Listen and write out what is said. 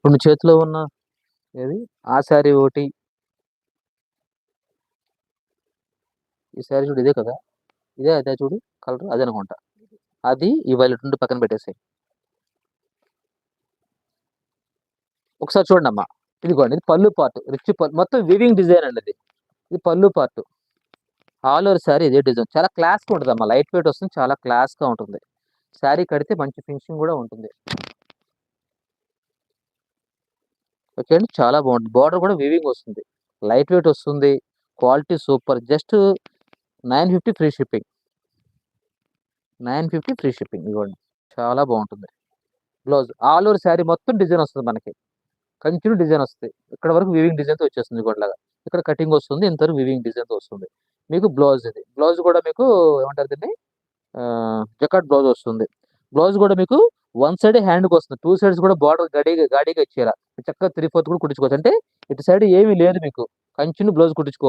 ఇప్పుడు నీ చేతిలో ఉన్న ఏది ఆ శారీ ఒకటి, ఈ శారీ చూడు ఇదే కదా, ఇదే అదే చూడు కలర్ అదే అనుకుంటా. అది ఈ వైలెట్ నుండి పక్కన పెట్టేసాయి. ఒకసారి చూడండి అమ్మా, ఇదిగోండి ఇది పళ్ళు పార్ట్, రిచ్ పళ్ళు, మొత్తం వివింగ్ డిజైన్ అండి ఇది పళ్ళు పార్ట్. ఆల్ ఓవర్ శారీ ఇదే డిజైన్, చాలా క్లాస్గా ఉంటుంది అమ్మా, లైట్ వెయిట్ వస్తుంది, చాలా క్లాస్గా ఉంటుంది. శారీ కడితే మంచి ఫినిషింగ్ కూడా ఉంటుంది. ఓకే అండి, చాలా బాగుంటుంది. బార్డర్ కూడా వివింగ్ వస్తుంది, లైట్ వెయిట్ వస్తుంది, quality super. Just 950 free shipping, 950 free shipping. ఇవ్వండి, చాలా బాగుంటుంది. బ్లౌజ్ ఆల్ ఓవర్ శారీ మొత్తం డిజైన్ వస్తుంది మనకి, కంటిన్యూ డిజైన్ వస్తుంది. ఇక్కడ వరకు వివింగ్ డిజైన్తో వచ్చేస్తుంది గొడ్లాగా, ఇక్కడ కటింగ్ వస్తుంది, ఇంతవరకు వివింగ్ డిజైన్తో వస్తుంది. మీకు బ్లౌజ్ ఇది, బ్లౌజ్ కూడా మీకు ఏమంటారు దీన్ని, జకాట్ బ్లౌజ్ వస్తుంది. బ్లౌజ్ కూడా మీకు వన్ సైడ్ హ్యాండ్కి వస్తుంది, టూ సైడ్స్ కూడా బార్డర్ గాడిగా ఇచ్చేలా చక్కగా 3/4 కూడా కుట్టించుకోవచ్చు. అంటే ఇటు సైడ్ ఏమీ లేదు మీకు, కంటిన్యూ బ్లౌజ్ కుట్టించుకోవచ్చు.